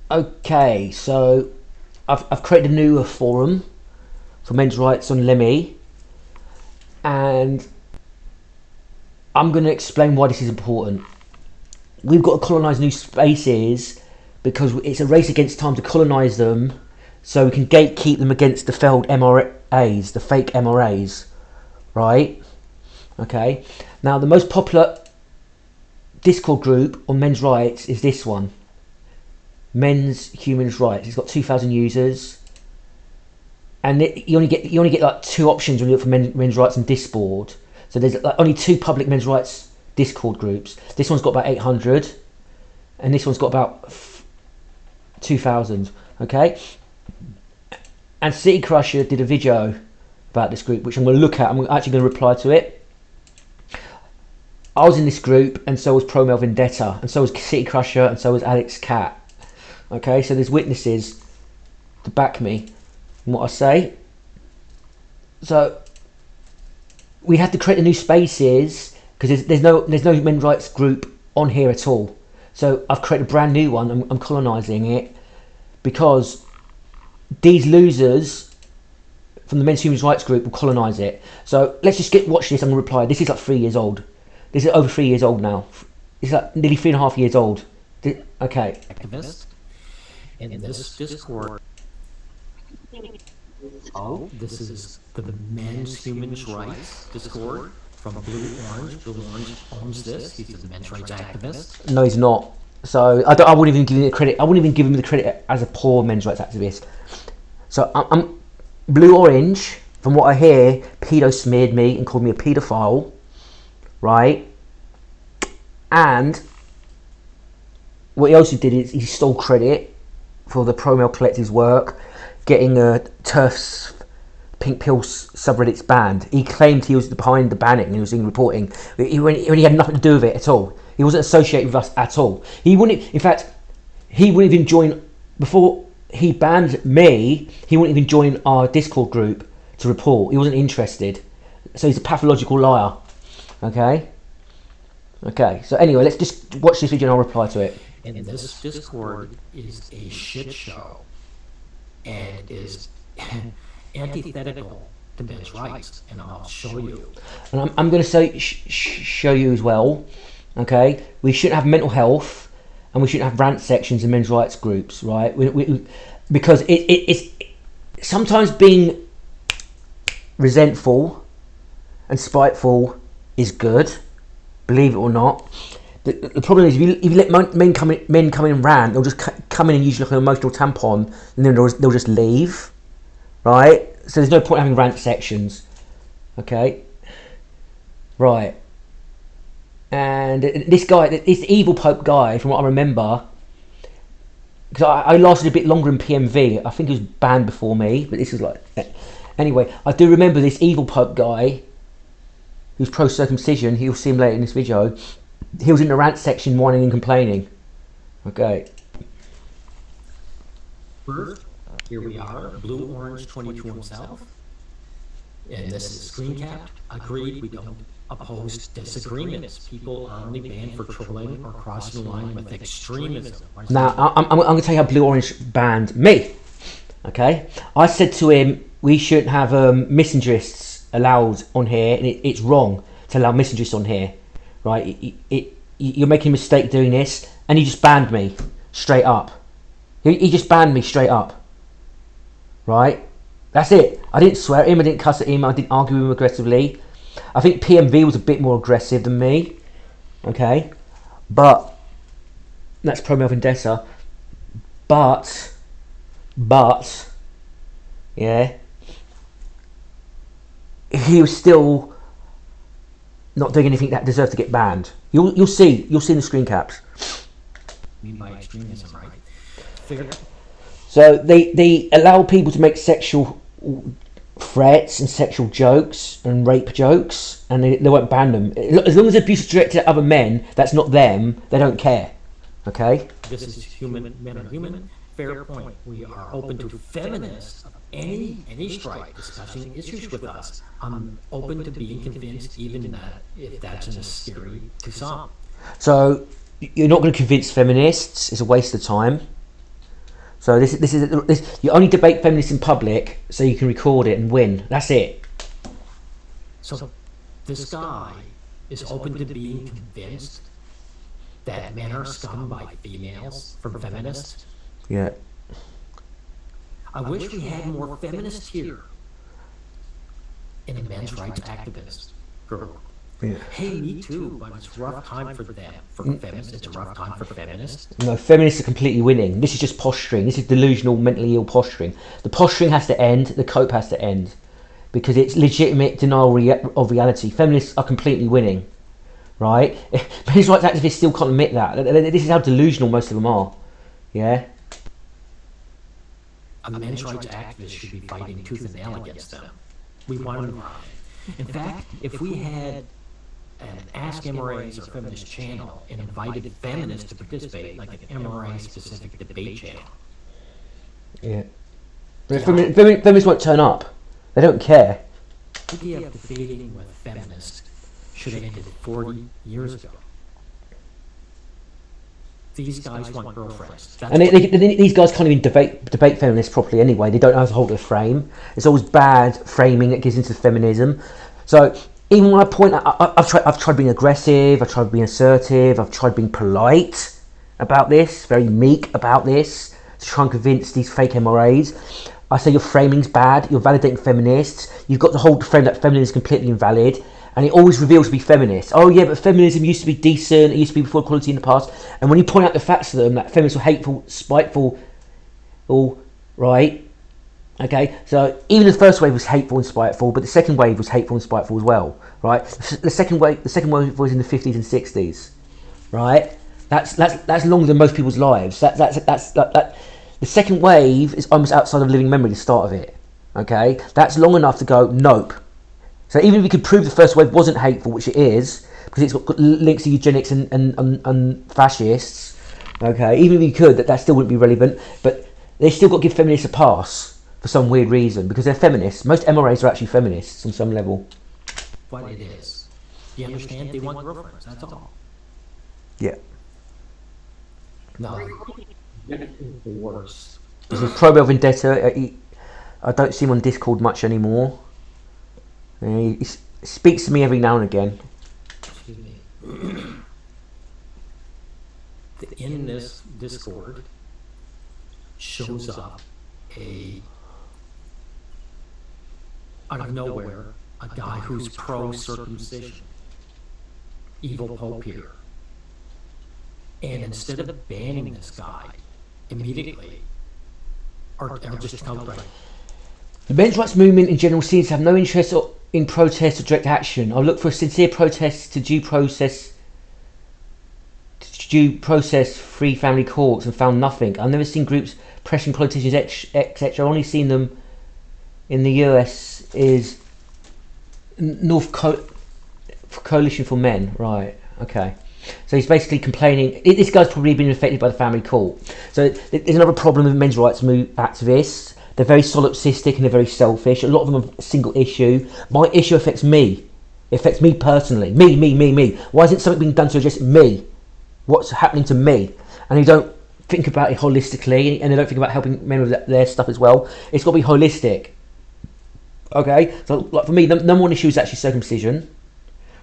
Okay, so I've created a new forum for men's rights on Lemmy, and I'm going to explain why this is important. We've got to colonise new spaces because it's a race against time to colonise them, so we can gatekeep them against the failed MRAs, the fake MRAs, right? Okay. Now, the most popular Discord group on men's rights is this one, Men's Human Rights. It's got 2,000 users, and you only get like two options when you look for men's rights and Discord. So there's like only two public men's rights Discord groups. This one's got about 800, and this one's got about 2,000. Okay, and City Crusher did a video about this group, which I'm going to look at. I'm actually going to reply to it. I was in this group, and so was Pro Male Vendetta, and so was City Crusher, and so was Alex Cat. Okay, so there's witnesses to back me in what I say. So we have to create the new spaces because there's no men's rights group on here at all. So I've created a brand new one. I'm colonising it because these losers from the Men's Human Rights group will colonise it. So let's just watch this. I'm going to reply. This is like 3 years old. This is over 3 years old now. It's like nearly 3.5 years old. Okay. Activist in this Discord. Oh, this is the Men's Human Rights Discord from Blue Orange. Blue Orange owns this. He's a men's rights activist. No, he's not. So I wouldn't even give him the credit. I wouldn't even give him the credit as a poor men's rights activist. So I'm Blue Orange. From what I hear, pedo smeared me and called me a paedophile, right? And what he also did is he stole credit for the Pro Male Collective's work, getting TERF's Pink Pill subreddits banned. He claimed he was behind the banning and he was in reporting. When he had nothing to do with it at all. He wasn't associated with us at all. He wouldn't. In fact, he wouldn't even join before he banned me. He wouldn't even join our Discord group to report. He wasn't interested. So he's a pathological liar. Okay. Okay. So anyway, let's just watch this video and I'll reply to it. And this Discord is a shit show and is antithetical to men's rights, and I'll show you. And I'm going to show you as well. Okay, we shouldn't have mental health, and we shouldn't have rant sections in men's rights groups, right? Because it's sometimes being resentful and spiteful is good, believe it or not. The problem is if you let men come in and rant, they'll just come in and use like an emotional tampon, and then they'll just leave, right? So there's no point having rant sections, okay? Right. And this guy, this evil Pope guy, from what I remember, because I lasted a bit longer in PMV. I think he was banned before me, but this was like... Anyway, I do remember this evil Pope guy, who's pro-circumcision. You'll see him later in this video. He was in the rant section whining and complaining. Okay. First, here we are, Blue Orange 22 himself. And this is screen capped. Agreed, we don't oppose disagreements. People are only banned for trolling or crossing the line with extremism. Now, I'm going to tell you how Blue Orange banned me. Okay? I said to him, we shouldn't have misandrists allowed on here, and it's wrong to allow misandrists on here. Right, you're making a mistake doing this, and he just banned me straight up. He just banned me straight up. Right, that's it. I didn't swear at him, I didn't cuss at him, I didn't argue with him aggressively. I think PMV was a bit more aggressive than me. Okay, but that's Pro Male Vendetta. But yeah, he was still not doing anything that deserved to get banned. You'll see in the screen caps. Mean by extremism, right? Fair. So they allow people to make sexual threats and sexual jokes and rape jokes, and they won't ban them as long as abuse is directed at other men. That's not them. They don't care. Okay. This is human. Men are human. Fair point. We are open to feminists of any stripe discussing issues with us. I'm open to being convinced, even that if that's scary to some. So you're not going to convince feminists. It's a waste of time. So this you only debate feminists in public so you can record it and win. That's it. So this guy is open to being convinced that men are scum by females from feminists. Yeah. I wish we had more feminists here in a men's rights activist group. Yeah. Hey, me too, but it's a rough time for them. For feminists, it's a rough time for feminists. No, feminists are completely winning. This is just posturing. This is delusional, mentally ill posturing. The posturing has to end. The cope has to end. Because it's legitimate denial of reality. Feminists are completely winning. Right? Men's rights activists still can't admit that. This is how delusional most of them are. Yeah? A men's rights activist should be fighting tooth and nail against them. We want them. In fact, if we had an Ask MRAs or Feminist channel and invited feminists to participate, like an MRA-specific debate channel. Yeah. But feminists won't turn up. They don't care. The idea of debating with feminists should have ended 40 years ago. These guys want girlfriends. And these guys can't even debate feminists properly anyway. They don't know how to hold a frame. It's always bad framing that gives into feminism. So even when I point out, I've tried being aggressive, I've tried being assertive, I've tried being polite about this, very meek about this, to try and convince these fake MRAs. I say your framing's bad, you're validating feminists, you've got to hold the frame that feminism is completely invalid, and it always reveals to be feminist. Oh yeah, but feminism used to be decent, it used to be before equality in the past, and when you point out the facts to them, that feminists were hateful, spiteful, all right. Okay, so even the first wave was hateful and spiteful, but the second wave was hateful and spiteful as well, right? The second wave was in the 50s and 60s, right? That's longer than most people's lives. The second wave is almost outside of living memory, the start of it. Okay, that's long enough to go nope. So even if we could prove the first wave wasn't hateful, which it is, because it's got links to eugenics and fascists. Okay, even if you could, that still wouldn't be relevant. But they still got to give feminists a pass. For some weird reason, because they're feminists. Most MRAs are actually feminists on some level. What it is. You understand? They want girlfriends, that's all. Yeah. No. The worst. This is Pro Vendetta. I don't see him on Discord much anymore. He speaks to me every now and again. Excuse me. In this Discord shows up out of nowhere, a guy who's pro-circumcision. Evil Pope here. And instead of banning this guy immediately, or just outright. The men's rights movement in general seems to have no interest in protest or direct action. I look for a sincere protest to due process free family courts and found nothing. I've never seen groups pressing politicians, etc. I've only seen them in the US is Coalition for Men, right? Okay, so he's basically complaining. This guy's probably been affected by the family court. So there's another problem with men's rights activists. They're very solipsistic and they're very selfish. A lot of them are single issue. My issue affects me. It affects me personally. Me. Why isn't something being done to address me? What's happening to me? And they don't think about it holistically, and they don't think about helping men with their stuff as well. It's got to be holistic. Okay, so like for me, the number one issue is actually circumcision,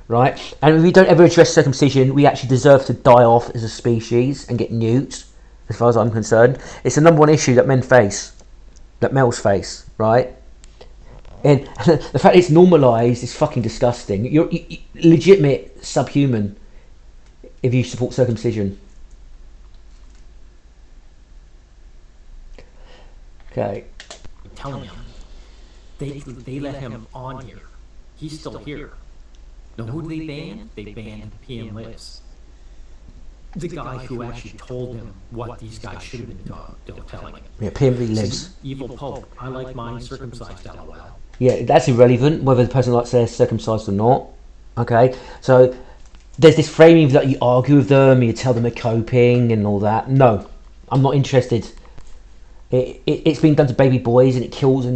right? And if we don't ever address circumcision, we actually deserve to die off as a species and get nuked, as far as I'm concerned. It's the number one issue that men face, that males face, right? And the fact it's normalised is fucking disgusting. You're legitimate subhuman if you support circumcision. Okay. I'm telling him. They let him on here. He's still here. Now who did they ban? They banned PM Lives. The guy who actually told him what these guys should have been telling him. Yeah, PMV Lives. Evil Pope. I like mine circumcised, LOL. Yeah, that's irrelevant whether the person likes theirs circumcised or not. Okay, so there's this framing that you argue with them, you tell them they're coping and all that. No, I'm not interested. It's been done to baby boys, and it kills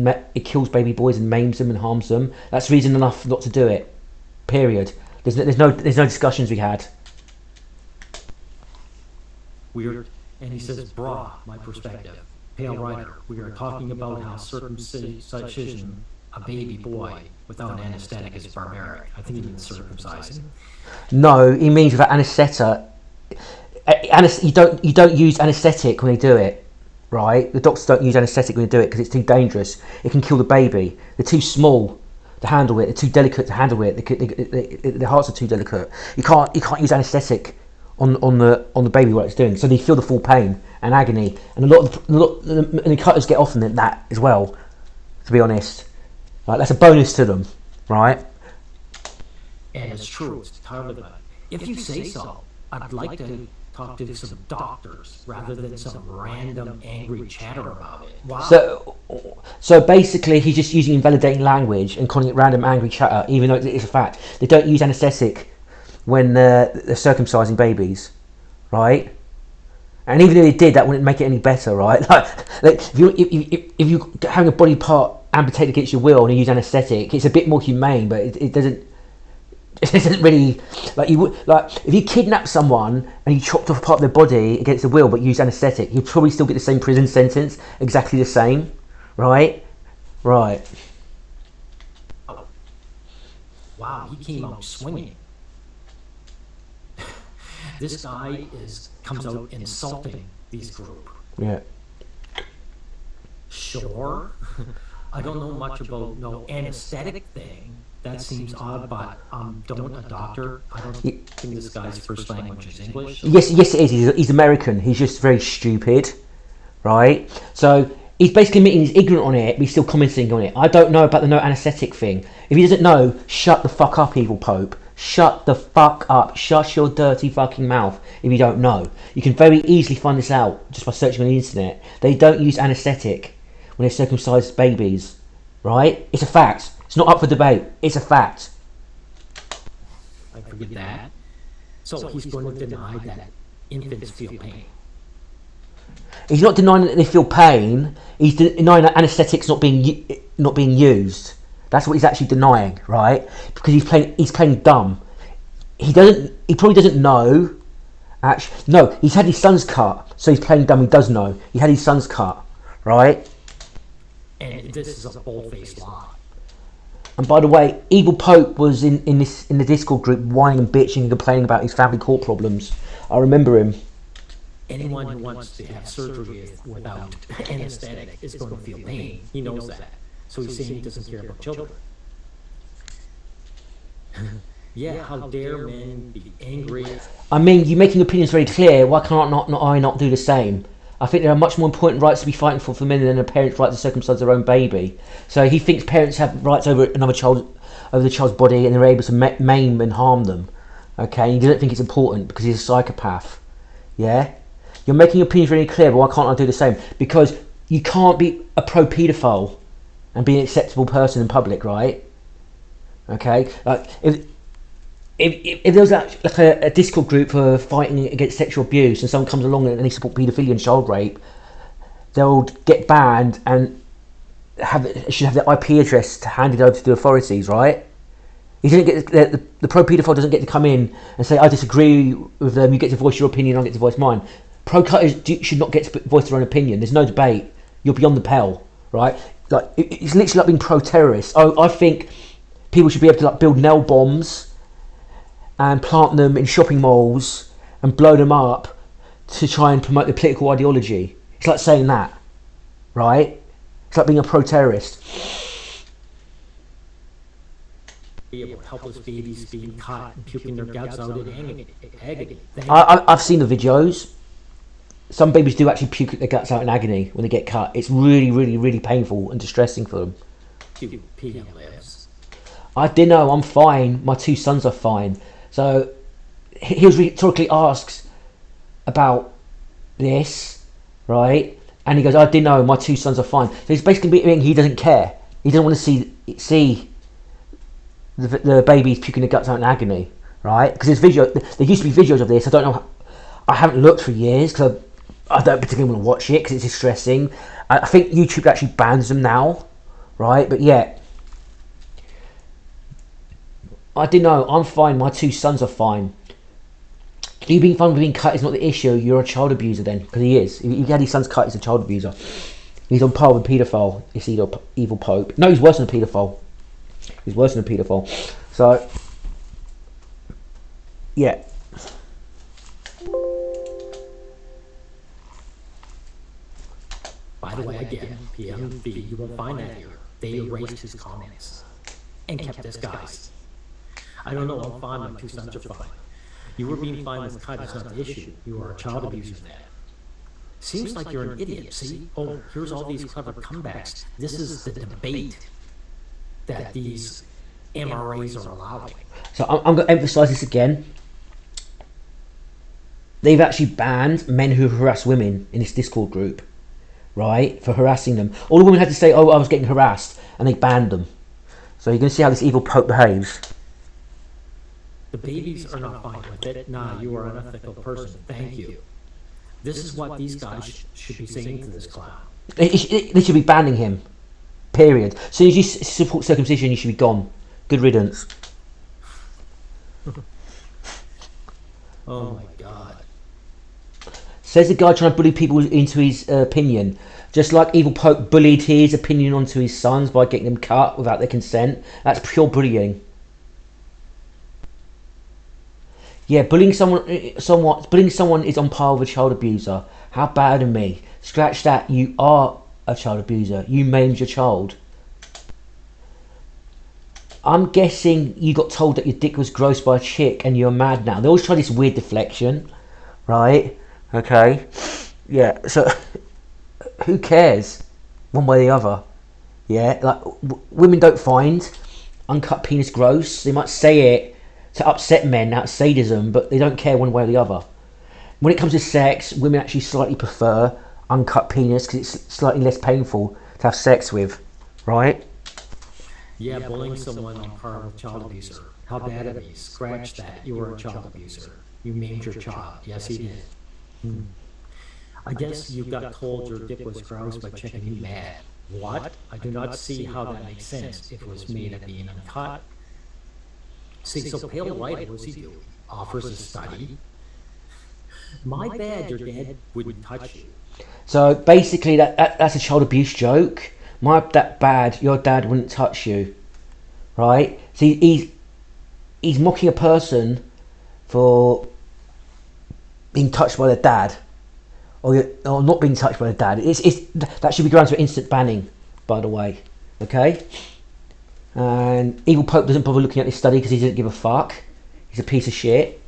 baby boys and maims them and harms them. That's reason enough not to do it. Period. There's no discussions we had. Weird. And he says, brah, my perspective. Pale Rider, we are talking about how circumcision a baby boy without anesthetic is barbaric. I think he means circumcising. No, he means without anaesthetic. You don't use anaesthetic when they do it, right? The doctors don't use anaesthetic when they do it because it's too dangerous. It can kill the baby. They're too small to handle it. They're too delicate to handle it. Their hearts are too delicate. You can't use anaesthetic on the baby what it's doing. So they feel the full pain and agony, and the cutters get off in that as well. To be honest, like that's a bonus to them, right? And it's true. It's entirely valid. If you say so, I'd like to talk to some doctors rather than some random angry chatter about it. Wow. So basically, he's just using invalidating language and calling it random angry chatter, even though it's a fact. They don't use anaesthetic when they're circumcising babies, right? And even if they did, that wouldn't make it any better, right? Like if you having a body part amputated against your will and you use anaesthetic, it's a bit more humane, but it doesn't. It isn't really like you would like if you kidnap someone and you chopped off part of their body against their will but use anaesthetic, you'd probably still get the same prison sentence, exactly the same, right? Right. Oh. Wow, he came out swinging. This guy comes out insulting these group. Yeah. Sure. I don't know much about no anesthetic thing. That seems odd, but don't a doctor. I don't think this guy's first language is English. So. Yes, it is. He's American. He's just very stupid, right? So he's basically admitting he's ignorant on it, but he's still commenting on it. I don't know about the no anaesthetic thing. If he doesn't know, shut the fuck up, evil Pope. Shut the fuck up. Shut your dirty fucking mouth if you don't know. You can very easily find this out just by searching on the internet. They don't use anaesthetic when they circumcise babies, right? It's a fact. It's not up for debate. It's a fact. I forget that. So he's going to deny that infants feel pain. He's not denying that they feel pain. He's denying that anaesthetic's not being used. That's what he's actually denying, right? Because he's playing dumb. He probably doesn't know. Actually, no, he's had his son's cut, so he's playing dumb. He does know. He had his son's cut, right? And this is a bold-faced lie. And by the way, Evil Pope was in the Discord group whining and bitching and complaining about his family court problems. I remember him. Anyone who wants to have surgery without anesthetic is going to feel pain. He knows that. So he's saying he doesn't care about children. Yeah, how dare men be angry? I mean, you're making opinions very clear. Why can't I not do the same? I think there are much more important rights to be fighting for men than a parent's right to circumcise their own baby. So he thinks parents have rights over the child's body, and they're able to maim and harm them. Okay, he doesn't think it's important because he's a psychopath. Yeah, you're making your opinions very clear, but why can't I do the same? Because you can't be a pro-paedophile and be an acceptable person in public, right? Okay, like if there was like a Discord group for fighting against sexual abuse and someone comes along and they support paedophilia and child rape, they'll get banned and should have their IP address handed over to the authorities, right? He didn't get the pro-paedophile doesn't get to come in and say, I disagree with them, you get to voice your opinion, I get to voice mine. Pro-cutters should not get to voice their own opinion. There's no debate. You're beyond the pale, right? Like it's literally like being pro-terrorist. I think people should be able to like build nail bombs and plant them in shopping malls and blow them up to try and promote their political ideology. It's like saying that, right? It's like being a pro-terrorist. About helpless babies being caught and puking their guts out in agony. I've seen the videos. Some babies do actually puke their guts out in agony when they get cut. It's really, really, really painful and distressing for them. I didn't know. I'm fine. My two sons are fine. So he was rhetorically asked about this, right? And he goes, I didn't know, my two sons are fine. So he's basically admitting he doesn't care. He doesn't want to see the babies puking their guts out in agony, right? Because there used to be videos of this. I don't know. I haven't looked for years because I don't particularly want to watch it because it's distressing. I think YouTube actually bans them now, right? But yeah. I didn't know. I'm fine. My two sons are fine. You being fine with being cut is not the issue. You're a child abuser then, because he is. If you had his son's cut, he's a child abuser. He's on par with a paedophile. It's either evil pope. No, he's worse than a paedophile. He's worse than a paedophile. So, yeah. By the way, again, PMV, you will find that here. They erased his comments and kept this guy's. I don't know, I'm fine, my two sons are fine. You were being fine with cut, that's not the issue. You are a child abuser then. Seems like you're an idiot, see? Oh, here's all these clever comebacks. This is the debate that these MRAs are allowing. So I'm going to emphasise this again. They've actually banned men who harass women in this Discord group, right? For harassing them. All the women had to say, oh, I was getting harassed, and they banned them. So you're going to see how this evil pope behaves. The babies are not fine with it. Nah, you are an ethical person. Thank you. This is what these guys should be saying to this clown. They should be banning him. Period. As soon as you support circumcision, you should be gone. Good riddance. Oh my God. Says the guy trying to bully people into his opinion. Just like evil pope bullied his opinion onto his sons by getting them cut without their consent. That's pure bullying. Yeah, bullying someone is on par with a child abuser. How bad of me. Scratch that, you are a child abuser. You maimed your child. I'm guessing you got told that your dick was gross by a chick and you're mad now. They always try this weird deflection, right? Okay. Yeah, so who cares? One way or the other. Yeah, like women don't find uncut penis gross. They might say it to upset men out of sadism, but they don't care one way or the other. When it comes to sex, women actually slightly prefer uncut penis because it's slightly less painful to have sex with, right? Yeah, bullying someone on par with child abuser. How bad of me. Scratch that. You were a child abuser. You maimed your child. Yes, he did. I guess you got told your dick was gross by checking you mad. What? I do not see how that makes sense if it was made of being uncut. See, so Pale White, what does he do? Offers a study. My bad, your dad wouldn't touch you. So basically, that's a child abuse joke. That bad, your dad wouldn't touch you, right? See, he's mocking a person for being touched by their dad, or not being touched by their dad. That should be grounds for instant banning, by the way. Okay. And evil pope doesn't bother looking at this study because he doesn't give a fuck. He's a piece of shit.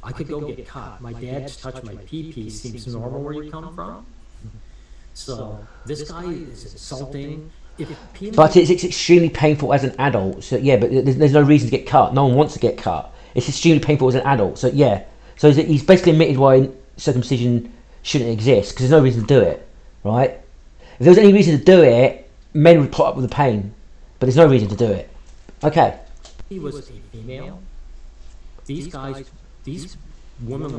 I could go get cut. My dad's touch my pee-pee seems normal where you come from. So this guy is insulting. But it's extremely painful as an adult. So yeah, but there's no reason to get cut. No one wants to get cut. It's extremely painful as an adult. So yeah. So he's basically admitted why circumcision shouldn't exist because there's no reason to do it, right? If there was any reason to do it, men would put up with the pain. But there's no reason to do it. Okay. He was a female. These guys, these women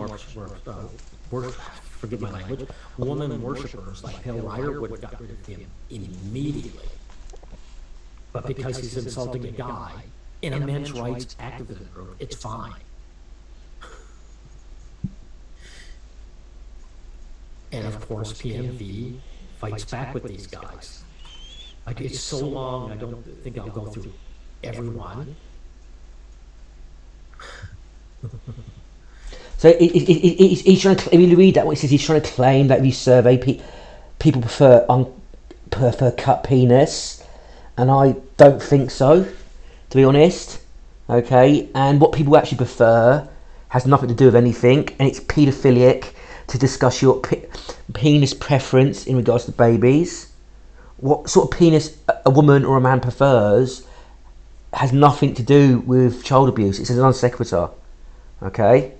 forgive my language, woman worshippers like Pale Rider would have got rid of him immediately. But because he's insulting a guy in a men's rights activism group, it's fine. And of course, PMV fights back with these guys. Like, it's so long, I don't think I'll go through everyone. So he's trying to. If you read that, what he says, he's trying to claim that if you survey people prefer cut penis, and I don't think so, to be honest. Okay, and what people actually prefer has nothing to do with anything, and it's paedophilic to discuss your penis preference in regards to babies. What sort of penis a woman or a man prefers has nothing to do with child abuse. It's a non sequitur. Okay?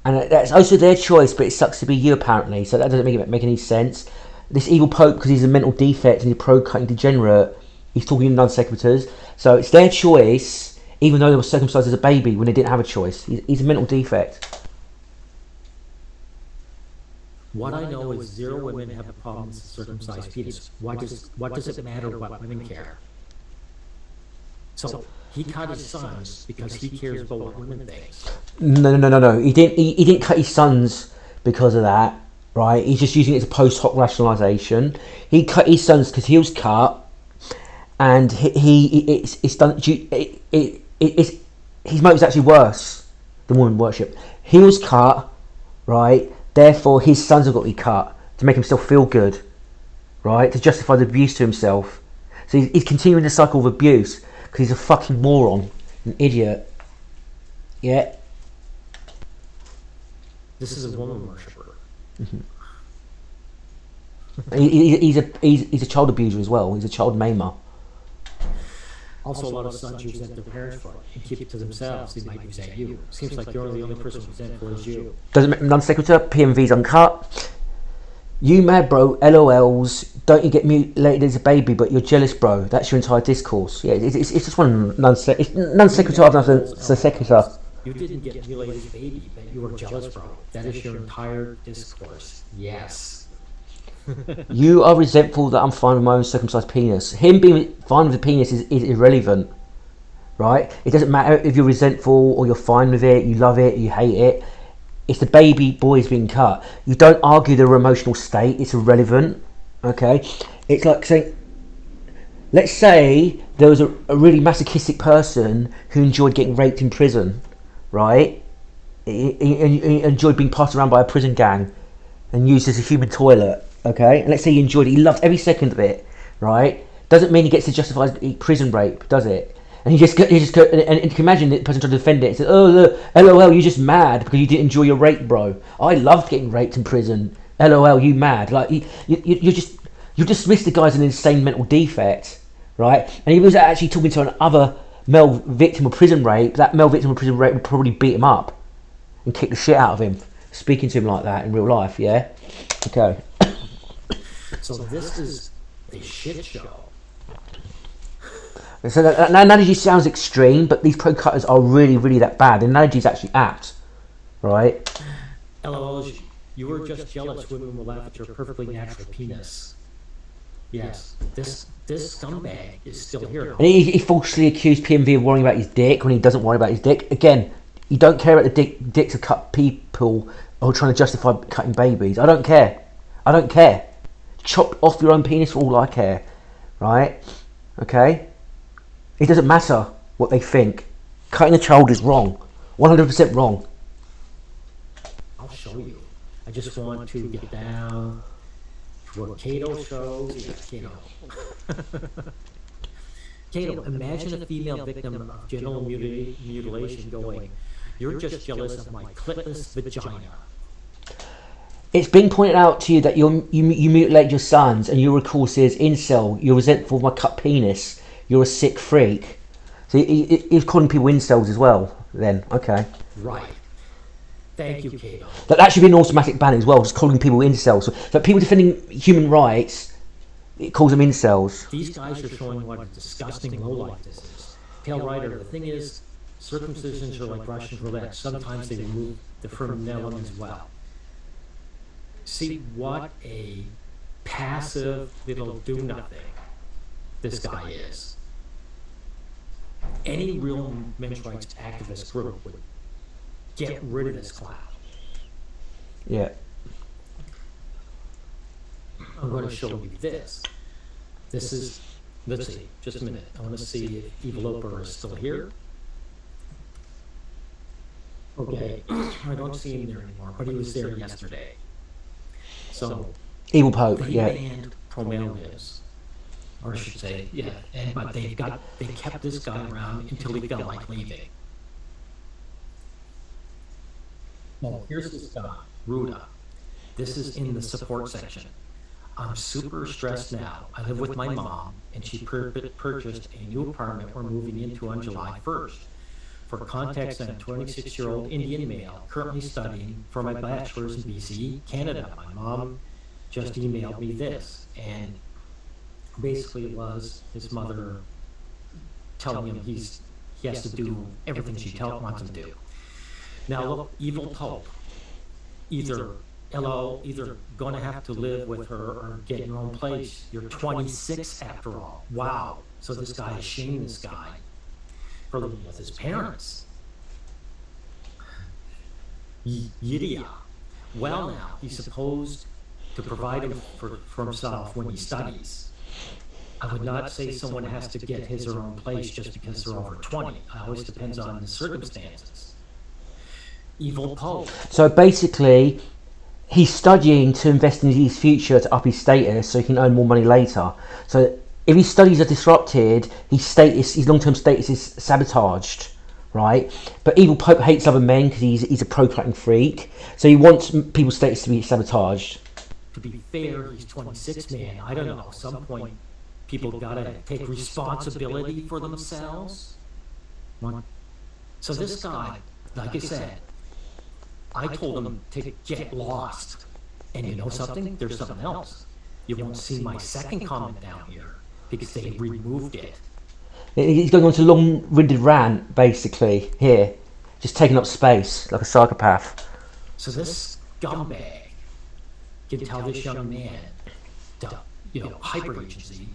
And that's also their choice, but it sucks to be you apparently, so that doesn't make any sense. This evil pope, because he's a mental defect and he's a pro-cutting degenerate, he's talking in non sequiturs. So it's their choice, even though they were circumcised as a baby when they didn't have a choice. He's a mental defect. What I know is 0 women have a problem with circumcised penis. What does it matter what women care? So He cut his sons because he cares about what women thinks. No. He didn't cut his sons because of that, right? He's just using it as a post hoc rationalisation. He cut his sons because he was cut, and it's done. His motive's actually worse than woman worship. He was cut, right? Therefore, his sons have got to be cut to make himself feel good, right? To justify the abuse to himself. So he's continuing the cycle of abuse because he's a fucking moron, an idiot. Yeah. This is a woman worshipper. He's a child abuser as well. He's a child maimer. Also, a lot of sons resent their parents for it and keep it to themselves. They might resent you. Seems like you're the only person resentful is you. Doesn't non sequitur. PMV's uncut. You mad, bro? LOLs. Don't you get mutilated as a baby, but you're jealous, bro. That's your entire discourse. Yeah, it's just one non sequitur after sequitur. You didn't get mutilated as a baby, but you were jealous, bro. That is your entire discourse. Yes. You are resentful that I'm fine with my own circumcised penis. Him being fine with the penis is irrelevant, right? It doesn't matter if you're resentful or you're fine with it, you love it, you hate it. It's the baby boy's being cut. You don't argue their emotional state. It's irrelevant, okay? It's like saying, let's say there was a really masochistic person who enjoyed getting raped in prison, right? He enjoyed being passed around by a prison gang and used as a human toilet, okay? And let's say he enjoyed it. He loved every second of it, right? Doesn't mean he gets to justify prison rape, does it? And you just go, and you can imagine the person trying to defend it. It says, "Oh, look, LOL, you're just mad because you didn't enjoy your rape, bro. I loved getting raped in prison. LOL, you mad? Like you dismiss the guy's an insane mental defect, right? And if he was actually talking to another male victim of prison rape, that male victim of prison rape would probably beat him up and kick the shit out of him, speaking to him like that in real life. Yeah, okay. So this is a shit show. So that analogy sounds extreme, but these pro cutters are really, really that bad. The analogy is actually apt, right? LOL, you were just jealous women will laugh at your perfectly natural penis. Yes, this scumbag is still here. And he falsely accused PMV of worrying about his dick when he doesn't worry about his dick. Again, you don't care about the dicks of cut people who are trying to justify cutting babies. I don't care. Chop off your own penis for all I care, right? Okay? It doesn't matter what they think. Cutting a child is wrong. 100% wrong. I'll show you. I just want to get down to what Cato shows. Yeah, Cato. Cato, imagine a female victim of genital mutilation going, "You're just jealous of my clitless vagina." It's been pointed out to you that you mutilate your sons, and your recourse says, incel, you're resentful of my cut penis. You're a sick freak. So he's calling people incels as well, then. Okay. Right. Thank you, Cato. That should be an automatic ban as well, just calling people incels. So people defending human rights, it calls them incels. These guys are showing what a disgusting lowlife this is. Tail Rider, the thing is, circumcisions are like Russian roulette. Sometimes they remove the frenulum as well. See what a passive little do-nothing this guy is. Any real men's rights activist group would get rid of this clown. Yeah. I'm going to show you this. This is, let's see, just a minute. I want to see if Eviloper is still here. Okay, I don't see him there anymore, but he was there yesterday. So, Evil Pope, they yeah. banned pro-male-lives. Or I should say, yeah, but they kept this guy around until he felt like leaving. Well, here's this guy, Ruda. This is in the support section. I'm super stressed now. I live with my mom, and she purchased a new apartment we're moving into on July 1st. For context, I'm a 26-year-old Indian male currently studying for my bachelor's in BC, Canada. My mom just emailed me this, and basically it was his mother telling him he has to do everything she wants him to do. Now look, evil Pope, either gonna have to live with her or get your own place. You're 26 after all. Wow. So this guy is shaming this guy for living with his parents. Yeah. Well, now, he's supposed to provide for himself when he studies. I would not say someone has to get his or her own place just because they're over 20. It always depends on the circumstances. Evil Pope. So basically, he's studying to invest in his future to up his status so he can earn more money later. So if his studies are disrupted, his long-term status is sabotaged, right? But Evil Pope hates other men because he's a procreating freak. So he wants people's status to be sabotaged. To be fair, he's 26, man. I don't know. At some point, people gotta take responsibility for themselves. So this guy, like I said, I told him to get lost. And you know something? There's something else. You won't see my second comment down here because they removed it. He's going on to a long-winded rant, basically, here. Just taking up space, like a psychopath. So this scumbag can tell this young man to, hyper agency,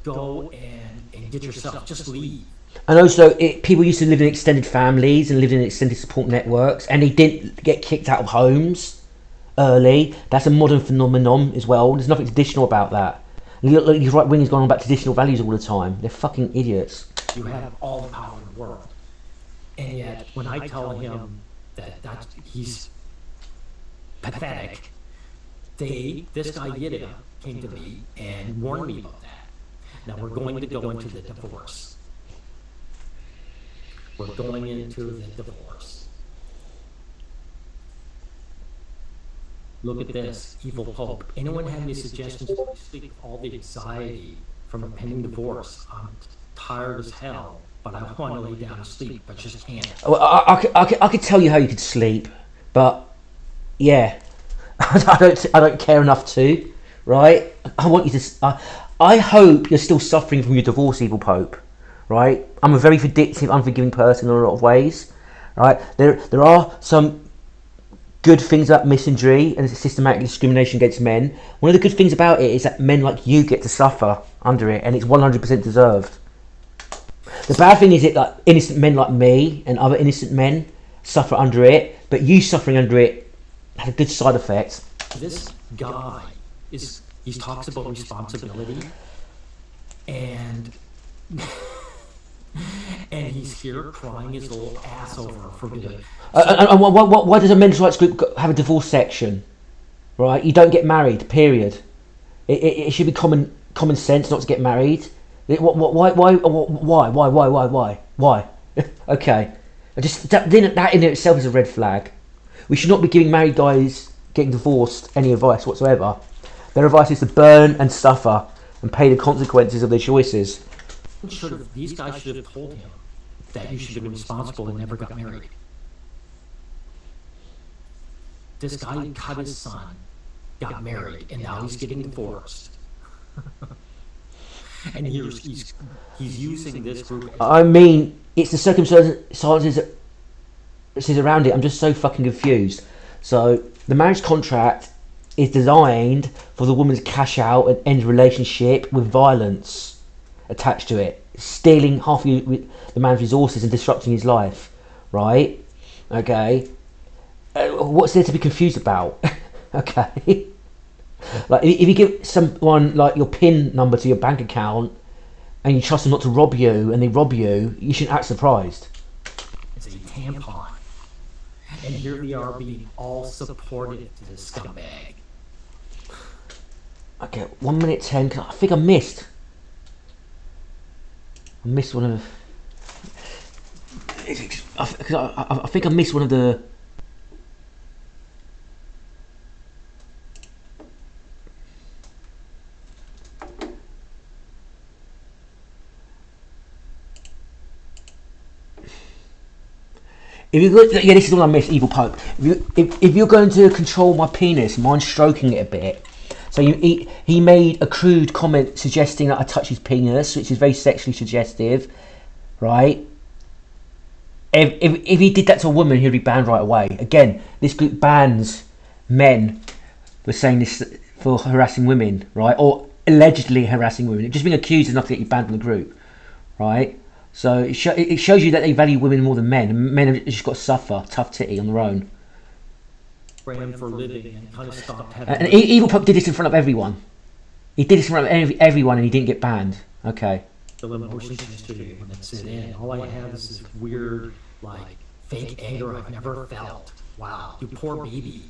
go and get yourself, just leave. And also, people used to live in extended families and lived in extended support networks, and they didn't get kicked out of homes early. That's a modern phenomenon as well. There's nothing traditional about that. These right wingers going on about traditional values all the time. They're fucking idiots. You have all the power in the world, and yet when I tell him that he's pathetic, this guy Yida came to me and warned me about that. Now we're going to go into the divorce. We're going into the divorce. Look at this, Evil Pope. Anyone have any suggestions to sleep with all the anxiety from a pending divorce? I'm tired as hell, but I want to lay down and sleep, but just can't. Well, I could tell you how you could sleep, but yeah, I don't care enough to, right? I want you to. I hope you're still suffering from your divorce, Evil Pope, right? I'm a very vindictive, unforgiving person in a lot of ways, right? There are some good things about misandry and systematic discrimination against men. One of the good things about it is that men like you get to suffer under it, and it's 100% deserved. The bad thing is that innocent men like me and other innocent men suffer under it, but you suffering under it has a good side effect. This guy he talks about responsibility, and he's here crying his little ass over for good. And why does a men's rights group have a divorce section? Right, you don't get married. Period. It should be common sense not to get married. Why? Okay, that in itself is a red flag. We should not be giving married guys getting divorced any advice whatsoever. Their advice is to burn and suffer and pay the consequences of their choices. These guys should have told him that you should have been responsible and never got married. This guy cut his son, got married, and now he's getting divorced. And he's using this group. I mean, it's the circumstances around it. I'm just so fucking confused. So the marriage contract is designed for the woman to cash out and end a relationship with violence attached to it, stealing half the man's resources and disrupting his life, right? Okay, what's there to be confused about? Okay, like if you give someone like your PIN number to your bank account and you trust them not to rob you and they rob you, you shouldn't act surprised. It's a tampon, and here we are being all supportive to this scumbag. Okay, 1 minute 10. I think I missed one of. I think I missed one of the. This is what I missed, Evil Pope. If you're going to control my penis, mind stroking it a bit. So he made a crude comment suggesting that I touch his penis, which is very sexually suggestive, right? If he did that to a woman, he'd be banned right away. Again, this group bans men for saying this, for harassing women, right? Or allegedly harassing women. Just being accused is enough to get you banned from the group, right? So it shows you that they value women more than men, and men have just got to suffer tough titty on their own. For him for living and kind of stopped having. And Evil Pope did this in front of everyone. He did this in front of everyone, and he didn't get banned. Okay. The emotions yesterday when it set in, all I have is this weird, like, fake anger I've never felt. Wow, you poor baby.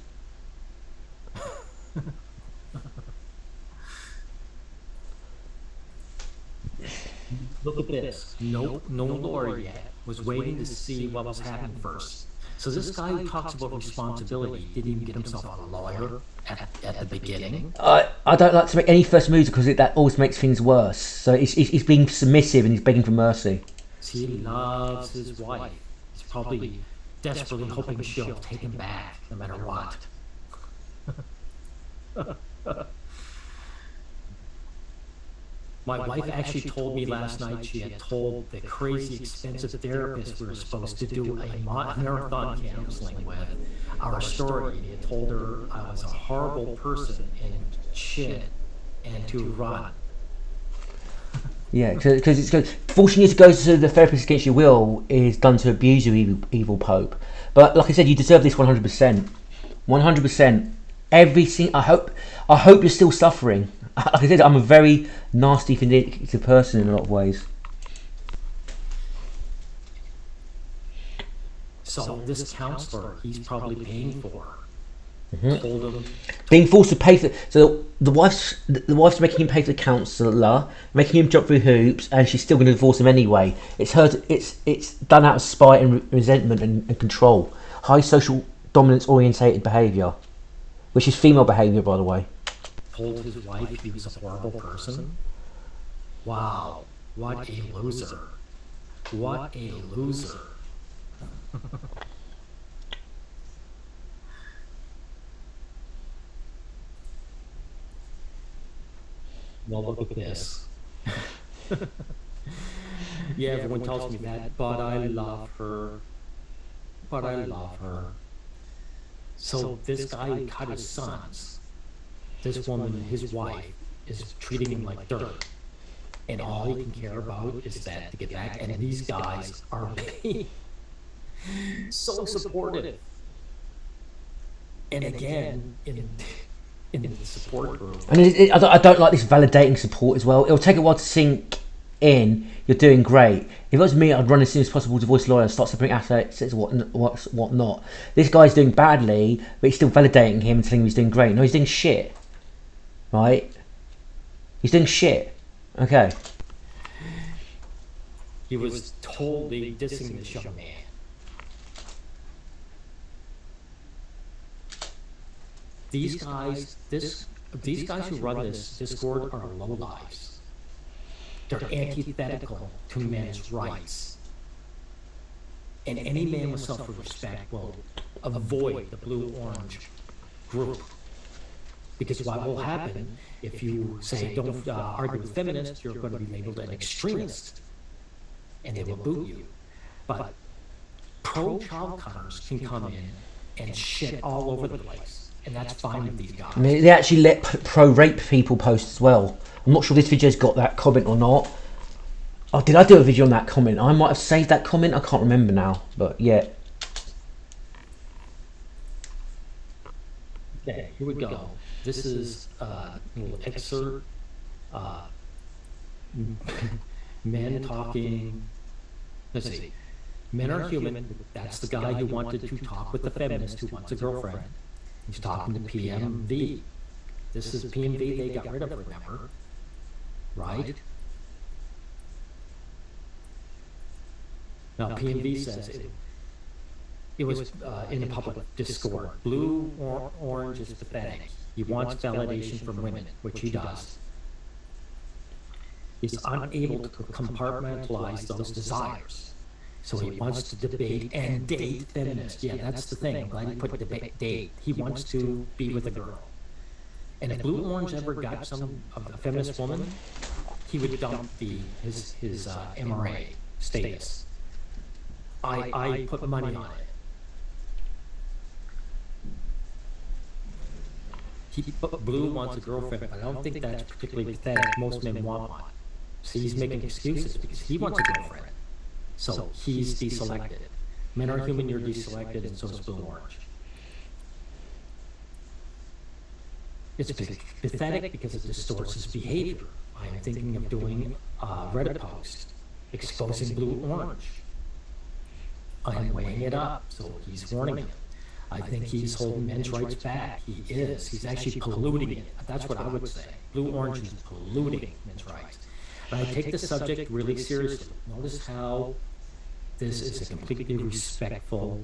Look at this. Nope, no lawyer yet. Was waiting to see what was happening first. So this guy who talks about responsibility didn't even get himself a lawyer at the beginning. I don't like to make any first moves because that always makes things worse. So he's being submissive and he's begging for mercy. He loves his wife. He's probably desperately hoping she'll take him back no matter what. My wife actually told me last night she had told the crazy expensive therapist we were supposed to do a marathon counseling with our story. He had told her I was a horrible person and shit and to run. Yeah, because forcing you to go to the therapist against your will is done to abuse you, evil Pope. But like I said, you deserve this 100%. 100%. I hope you're still suffering. Like I said, I'm a very nasty, vindictive person in a lot of ways. So this counselor, he's probably paying for. Told him. Being forced to pay for. So the wife's making him pay for the counsellor, making him jump through hoops, and she's still going to divorce him anyway. It's done out of spite and resentment and control. High social dominance orientated behaviour, which is female behaviour, by the way. Told his wife he was a horrible person. Wow, what a loser! What a loser! Well, look at this. Yeah, everyone tells me that, but I love her. But I love her. So this guy who cut his sons, this woman, his wife, is treating him like dirt. And all he can care about is that to get back. And these guys are being so supportive. And again, in the support group. And I don't like this validating support as well. It'll take a while to sink in. You're doing great. If it was me, I'd run as soon as possible to voice lawyer and start separating assets, what not. This guy's doing badly, but he's still validating him and telling him he's doing great. No, he's doing shit. Right? He's doing shit. Okay. He was totally dissing this young man. These guys who run this Discord are lowlifes. They're antithetical to men's rights. And any man with self-respect will avoid the blue-orange group. Because what will happen if you say, don't argue with feminists, you're going to be labeled an extremist. And they will boot you. But pro-child cutters can come in and shit all over the place. And that's fine with these guys. I mean, they actually let pro-rape people post as well. I'm not sure this video's got that comment or not. Oh, did I do a video on that comment? I might have saved that comment. I can't remember now. But yeah. Okay, here we go. This is a little excerpt. Men talking. Let's see. Men are human. That's the guy who wanted to talk with the feminist who wants a girlfriend. He's talking to PMV. This is PMV they got rid of, remember? Right? Now PMV says it was in a public discord. Blue or orange is pathetic. He wants validation from women, which he does. He's unable to compartmentalize those desires. So he wants to debate and date feminists. Yeah, that's the thing. I'm glad he put date. He wants to be with a girl. And if Blue Orange ever got some of a feminist woman, he would dump his MRA status. I put money on it. Blue wants a girlfriend, but I don't think that's particularly pathetic. Most men want one. See, he's making excuses because he wants a girlfriend. So he's deselected. Men are human, you're deselected, and so is blue orange. It's pathetic because it distorts his behavior. I am thinking of doing a Reddit post exposing blue orange. I am weighing it up, so he's warning him. I think he's holding men's rights back. He is. He's actually polluting it. That's what I would say. Blue orange is polluting men's rights. And I take the subject really seriously. Notice how this is a completely respectful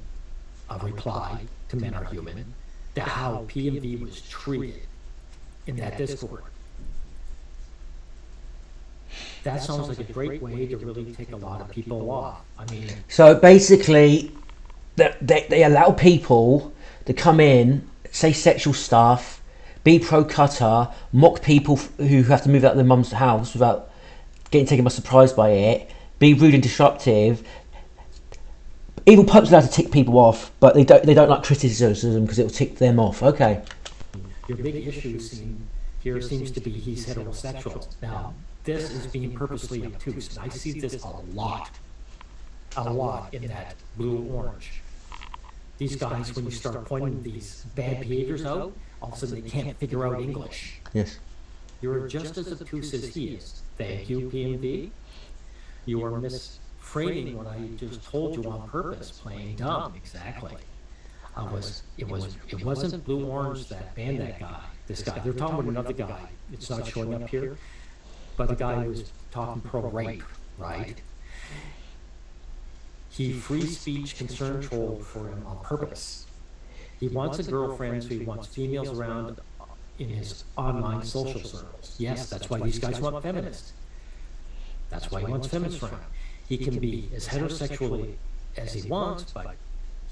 reply to Men Are Human, to how PMV was treated in that Discord. That sounds like a great way to really take a lot of people off. I mean, so basically, they allow people to come in, say sexual stuff, be pro-cutter, mock people who have to move out of their mum's house without getting taken by surprise by it, be rude and disruptive. Evil Pope's allowed to tick people off, but they don't like criticism because it will tick them off. Okay. Your big issue here seems to be he's heterosexual. Now, this is being purposely obtuse, and I see this a lot in that blue orange. These guys, when you start pointing these bad behaviors out, all of a sudden they can't figure out English. Yes. You're just as obtuse as he is. Thank you, PMV. You are misframing what I just told you on purpose, playing dumb. Exactly. It wasn't blue orange that banned that guy. This guy. They're talking about another guy. It's not showing up here, but the guy who was talking pro-rape, right? He free speech concern trolled for him on purpose. He wants a girlfriend, so he wants females around in his online social circles. Yes, that's why these guys want feminists. That's why he wants feminists around. He can be as heterosexually as he wants, but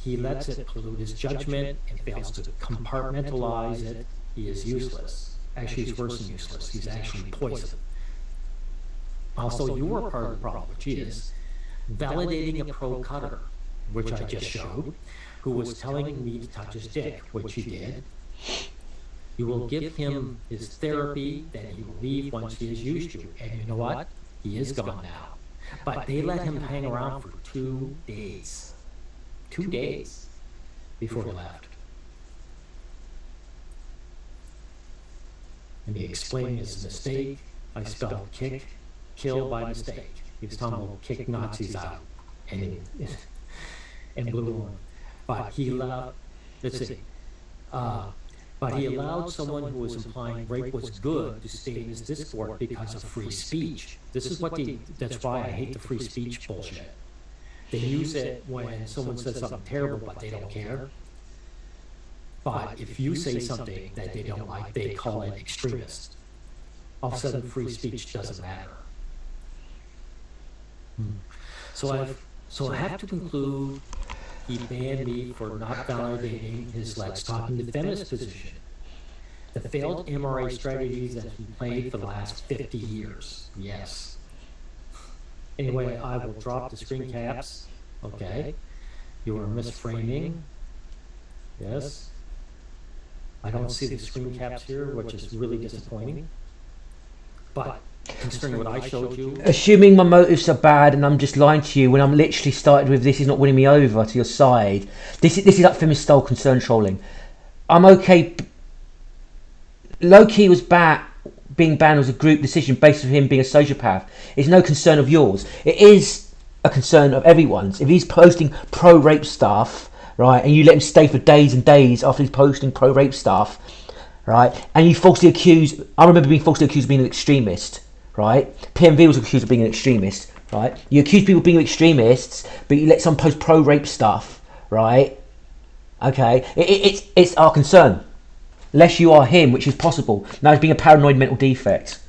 he lets it pollute his judgment and fails to compartmentalize it. He is useless. Actually, he's worse than useless. He's actually poison. Also, you are part of the problem, which is validating a pro-cutter, which I just showed, who was telling me to touch his dick, which he did. You will give him his therapy, then he will leave once he has used you. And you know what? He is gone now. But they let him hang around for 2 days. 2 days before he left. And he explained his mistake. I spelled kill by mistake. He was talking about kick Nazis out. And blew on. But he allowed, but he allowed someone who was implying rape was good to stay in his Discord because of free speech. This is what that's why I hate the free speech bullshit. They use it when someone says something terrible, but they don't care. But if you say something that they don't like, they call it extremist. All of a sudden, free speech doesn't matter. So I have to conclude he banned me for not validating his Let's Talking to Feminist position. The failed MRA strategies that he played for the last 50 years. Yes. Anyway, I will drop the screen caps. Okay. You are misframing. Yes. I don't see the screen caps here, which is really disappointing. But considering what I showed you, assuming my motives are bad and I'm just lying to you when I'm literally started with this is not winning me over to your side. This is like feminist style concern trolling. I'm okay. Loki was being banned was a group decision based on him being a sociopath. It's no concern of yours. It is a concern of everyone's. If he's posting pro-rape stuff, right, and you let him stay for days and days after he's posting pro-rape stuff, right, and you falsely accuse, I remember being falsely accused of being an extremist, right, PMV was accused of being an extremist, right, you accuse people of being extremists, but you let someone post pro-rape stuff, right, okay, it's our concern, lest you are him, which is possible. Now he's being a paranoid mental defect.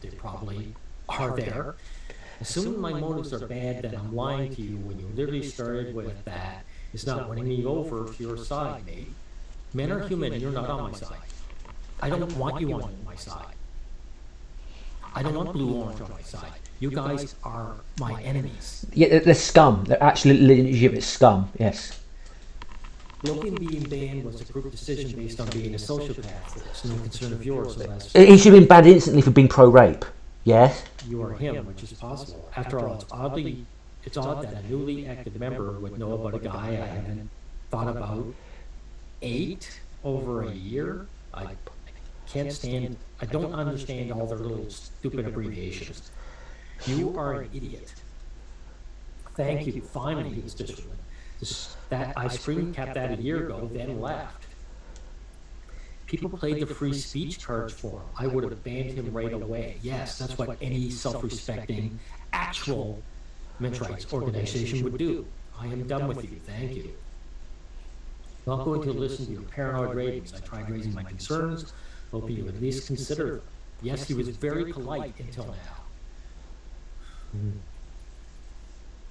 They probably are there. Assuming my motives are bad, then I'm lying to you when you literally started with that. It's not winning me over to your side, mate. Men are human, and you're not on my side. I don't want you on my side. I don't want blue orange on my side. You guys are my enemies. Yeah, they're scum. They're actually legitimate scum, yes. Logan being banned was a group decision based on being a sociopath. It's no concern of yours. He should have been banned instantly for being pro-rape, yes? You are him, which is possible. After all, it's oddly it's odd that a newly active member would know about a guy I haven't thought about 8 over a year. I can't stand, I don't understand all their little stupid abbreviations. You are an idiot. Thank you. Finally, he was disciplined. That I screen capped that a year ago, then left. People played the free speech cards for him. I would have banned him right away. Yes, that's what any self-respecting, actual men's rights organization would do. I am done with you. Thank you. Not going to listen to your paranoid ravings. I tried raising my concerns. Hope you at least consider them. Yes, he was very polite until now.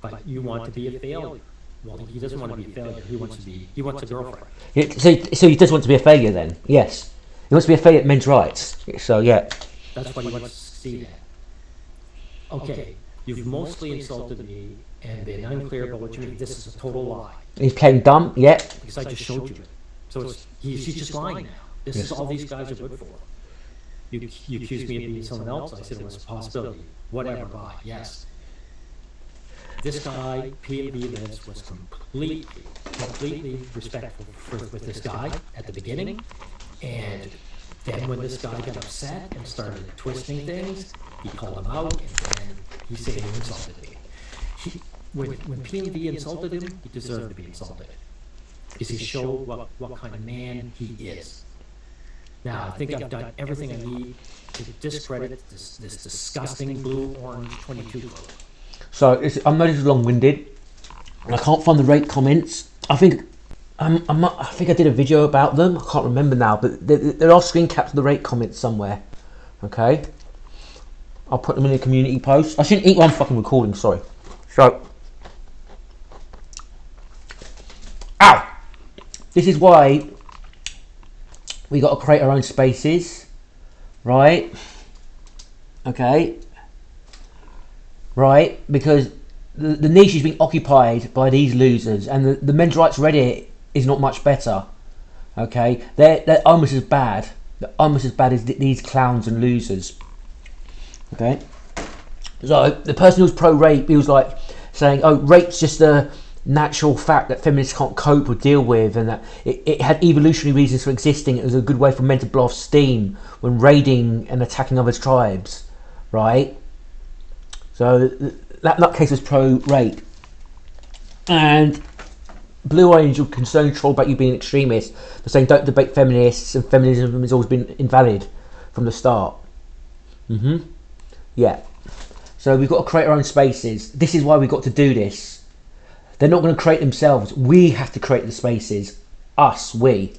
But you want to be a failure. Well, he doesn't want to be a failure. He wants a girlfriend. Yeah, so he does want to be a failure then? Yes. He wants to be a failure at men's rights. So, yeah. That's what he wants to succeed at. Okay, you've mostly insulted me and been unclear about what you mean. This is a total lie. He's playing dumb, yeah. Because I just showed you. So she's just lying now. This is all these guys are good for. You accused me of being someone else. I said it was a possibility. Whatever, bye. Yes. This guy, P&B Lives, was completely respectful with this guy at the beginning. And then when this guy got upset and started twisting things, he called him out and then he said he insulted me. When P&B insulted him, he deserved to be insulted. Because he showed what kind of man he is. Now, I think I've done everything I need to discredit this disgusting blue-orange 22 group. So I'm not as long-winded, and I can't find the rate comments. I think I did a video about them. I can't remember now, but there are screen caps of the rate comments somewhere. Okay, I'll put them in a community post. I shouldn't eat one fucking recording. Sorry. So, ow! This is why we got to create our own spaces, right? Okay. Right, because the niche is being occupied by these losers, and the men's rights Reddit is not much better. Okay, they're almost as bad. They're almost as bad as these clowns and losers. Okay, so the person who's pro-rape, he was like saying, "Oh, rape's just a natural fact that feminists can't cope or deal with, and that it had evolutionary reasons for existing. It was a good way for men to blow off steam when raiding and attacking other tribes." Right. So that case was pro-rape. And Blue Angel concerned troll about you being an extremist. They're saying don't debate feminists, and feminism has always been invalid from the start. Yeah. So we've got to create our own spaces. This is why we've got to do this. They're not going to create themselves. We have to create the spaces. Us, we.